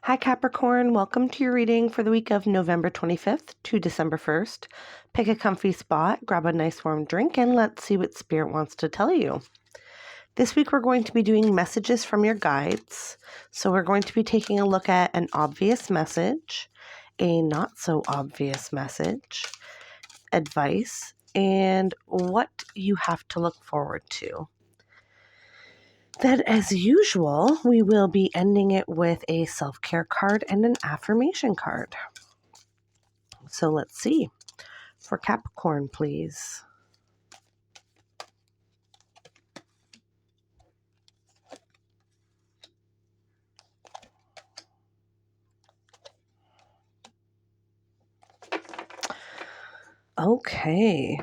Hi, Capricorn. Welcome to your reading for the week of November 25th to December 1st. Pick a comfy spot, grab a nice warm drink, and let's see what Spirit wants to tell you. This week, we're going to be doing messages from your guides. So, we're going to be taking a look at an obvious message, a not so obvious message, advice, and what you have to look forward to. Then, as usual, we will be ending it with a self-care card and an affirmation card. So let's see. For Capricorn, please. Okay.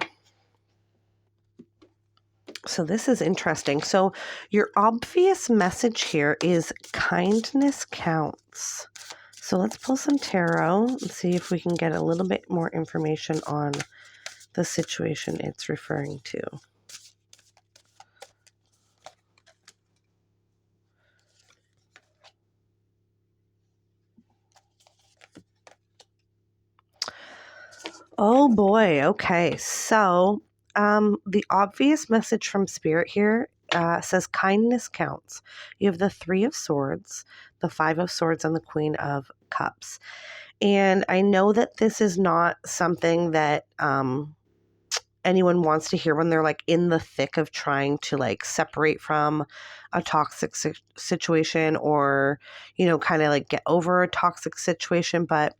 So this is interesting. So your obvious message here is kindness counts. So let's pull some tarot and see if we can get a little bit more information on the situation it's referring to. Oh boy. Okay. So the obvious message from Spirit here says kindness counts. You have the Three of Swords, the Five of Swords, and the Queen of Cups. And I know that this is not something that anyone wants to hear when they're like in the thick of trying to like separate from a toxic situation or, kind of like get over a toxic situation. But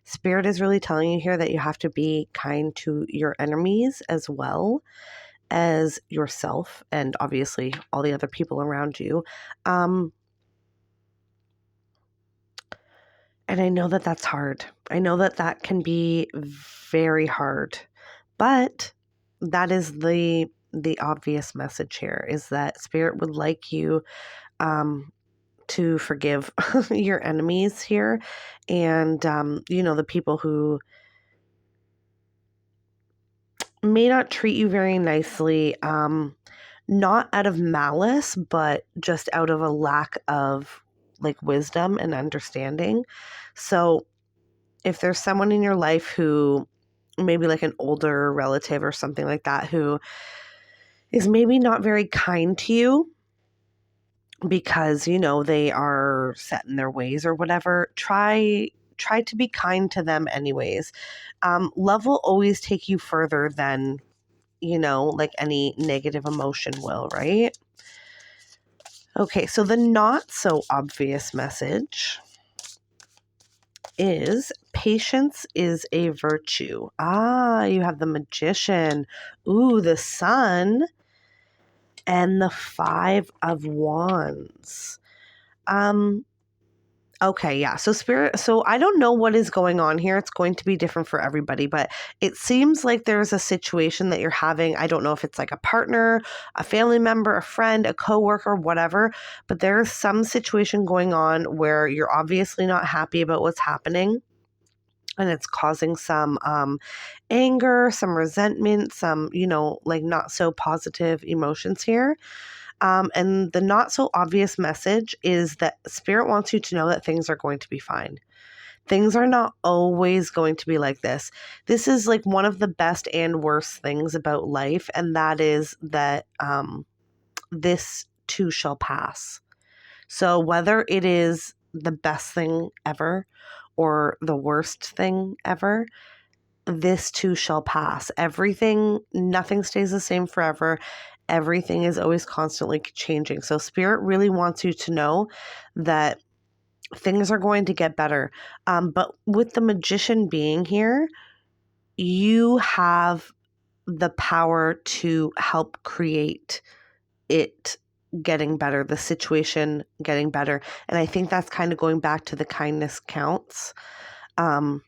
Spirit is really telling you here that you have to be kind to your enemies as well as yourself and obviously all the other people around you. And I know that that's hard. I know that that can be very hard, but that is the obvious message here is that Spirit would like you to forgive your enemies here and, the people who may not treat you very nicely, not out of malice, but just out of a lack of like wisdom and understanding. So if there's someone in your life who maybe like an older relative or something like that who is maybe not very kind to you because they are set in their ways or whatever, try to be kind to them anyways. Love will always take you further than like any negative emotion will, right? Okay, so the not so obvious message is patience is a virtue. You have the Magician. Ooh, the Sun. And the Five of Wands. Okay, yeah. So Spirit, so I don't know what is going on here. It's going to be different for everybody, but it seems like there's a situation that you're having. I don't know if it's like a partner, a family member, a friend, a coworker, whatever, but there's some situation going on where you're obviously not happy about what's happening. And it's causing some anger, some resentment, some, like not so positive emotions here. And the not so obvious message is that Spirit wants you to know that things are going to be fine. Things are not always going to be like this. This is like one of the best and worst things about life. And that is that this too shall pass. So whether it is the best thing ever or the worst thing ever, this too shall pass. Nothing stays the same forever. Everything is always constantly changing. So Spirit really wants you to know that things are going to get better. But with the Magician being here, you have the power to help create it getting better, the situation getting better. And I think that's kind of going back to the kindness counts. And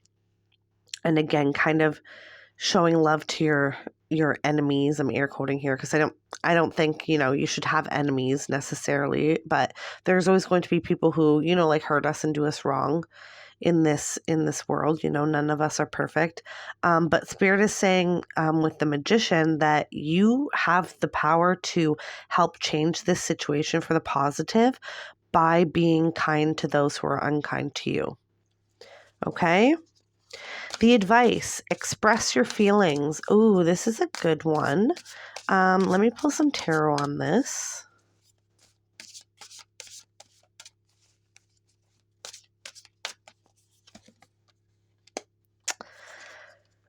again, kind of showing love to your enemies. I'm air quoting here because I don't think, you should have enemies necessarily, but there's always going to be people who, like hurt us and do us wrong in this world. None of us are perfect. But Spirit is saying with the Magician that you have the power to help change this situation for the positive by being kind to those who are unkind to you. Okay? The advice, express your feelings. Ooh, this is a good one. Let me pull some tarot on this.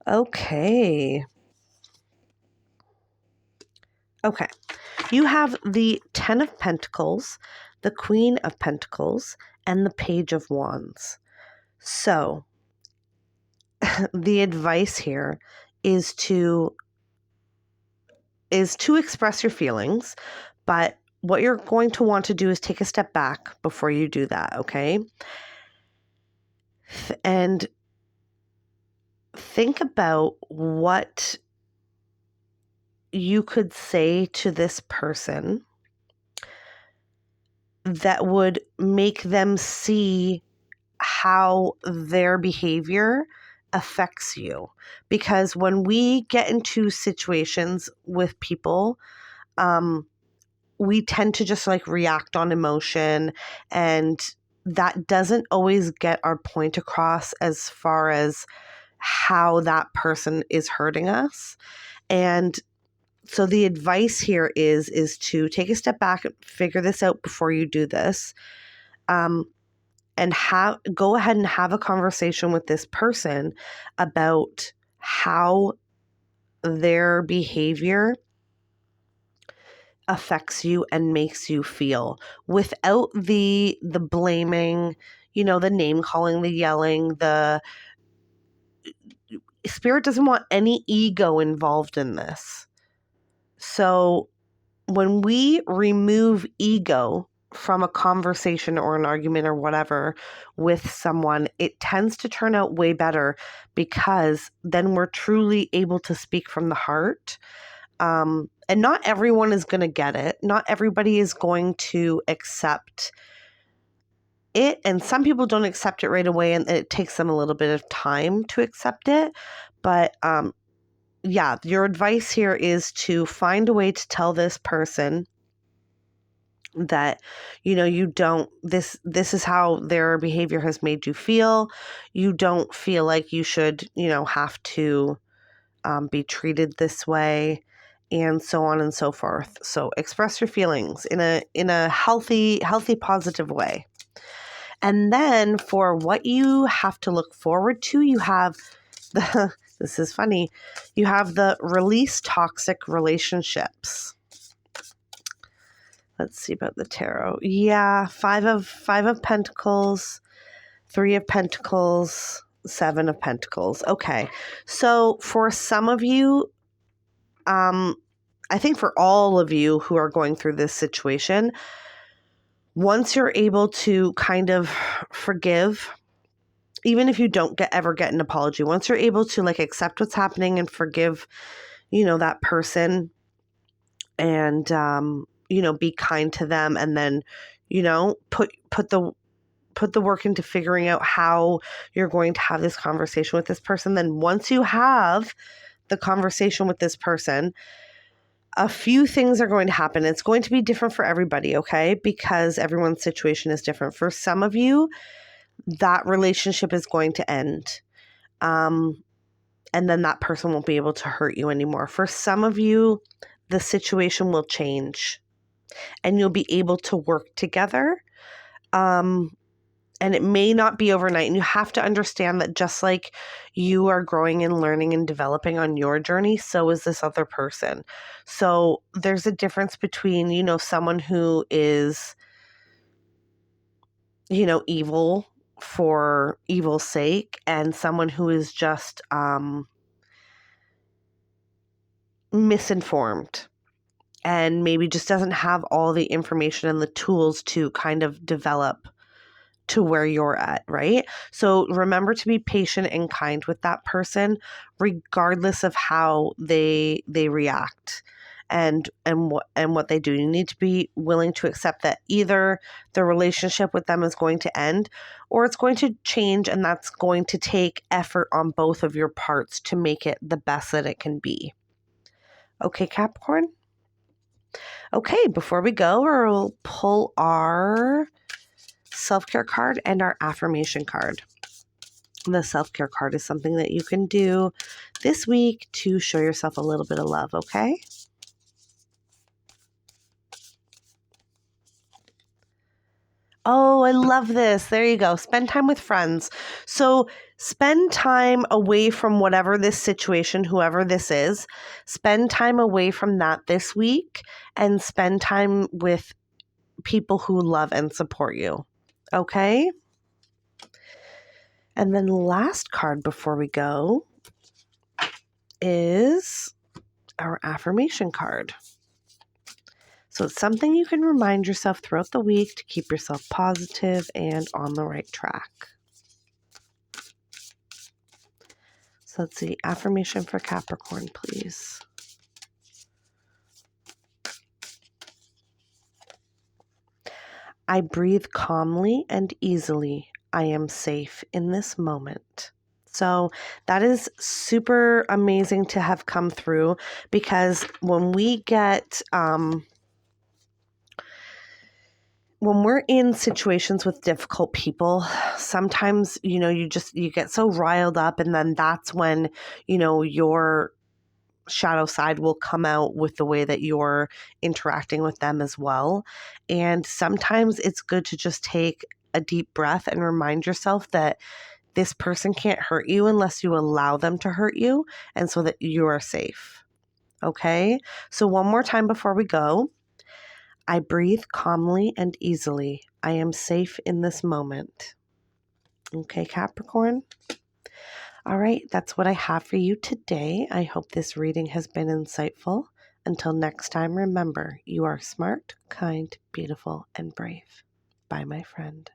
Okay. You have the 10 of Pentacles, the Queen of Pentacles, and the Page of Wands. So, the advice here is to express your feelings, but what you're going to want to do is take a step back before you do that, okay? And think about what you could say to this person that would make them see how their behavior affects you. Because when we get into situations with people, we tend to just like react on emotion, and that doesn't always get our point across as far as how that person is hurting us. And so the advice here is to take a step back and figure this out before you do this. And go ahead and have a conversation with this person about how their behavior affects you and makes you feel, without the blaming, the name calling, the yelling. The spirit doesn't want any ego involved in this. So when we remove ego from a conversation or an argument or whatever with someone, it tends to turn out way better, because then we're truly able to speak from the heart. And not everyone is going to get it. Not everybody is going to accept it. And some people don't accept it right away, and it takes them a little bit of time to accept it. But yeah, your advice here is to find a way to tell this person that, you don't, this is how their behavior has made you feel. You don't feel like you should, have to be treated this way, and so on and so forth. So express your feelings in a healthy, positive way. And then for what you have to look forward to, you have this is funny, you have the release toxic relationships. Let's see about the tarot. Yeah, five of Pentacles, 3 of Pentacles, 7 of Pentacles. Okay. So for some of you, I think for all of you who are going through this situation, once you're able to kind of forgive, even if you don't ever get an apology, once you're able to like accept what's happening and forgive, that person, and be kind to them, and then put the work into figuring out how you're going to have this conversation with this person. Then once you have the conversation with this person, a few things are going to happen. It's going to be different for everybody, okay? Because everyone's situation is different. For some of you, that relationship is going to end. And then that person won't be able to hurt you anymore. For some of you, the situation will change, and you'll be able to work together. And it may not be overnight. And you have to understand that just like you are growing and learning and developing on your journey, so is this other person. So there's a difference between, someone who is, evil for evil's sake, and someone who is just misinformed, and maybe just doesn't have all the information and the tools to kind of develop to where you're at, right? So remember to be patient and kind with that person, regardless of how they react and what they do. You need to be willing to accept that either the relationship with them is going to end, or it's going to change, and that's going to take effort on both of your parts to make it the best that it can be. Okay, Capricorn? Okay, before we go, we'll pull our self-care card and our affirmation card. The self-care card is something that you can do this week to show yourself a little bit of love, okay? Oh, I love this. There you go. Spend time with friends. So spend time away from whatever this situation, whoever this is, spend time away from that this week and spend time with people who love and support you. Okay? And then the last card before we go is our affirmation card. So it's something you can remind yourself throughout the week to keep yourself positive and on the right track. So let's see, affirmation for Capricorn, please. I breathe calmly and easily. I am safe in this moment. So that is super amazing to have come through, because when we get when we're in situations with difficult people, sometimes, you get so riled up, and then that's when, your shadow side will come out with the way that you're interacting with them as well. And sometimes it's good to just take a deep breath and remind yourself that this person can't hurt you unless you allow them to hurt you, and so that you are safe. Okay? So one more time before we go. I breathe calmly and easily. I am safe in this moment. Okay, Capricorn? All right, that's what I have for you today. I hope this reading has been insightful. Until next time, remember, you are smart, kind, beautiful, and brave. Bye, my friend.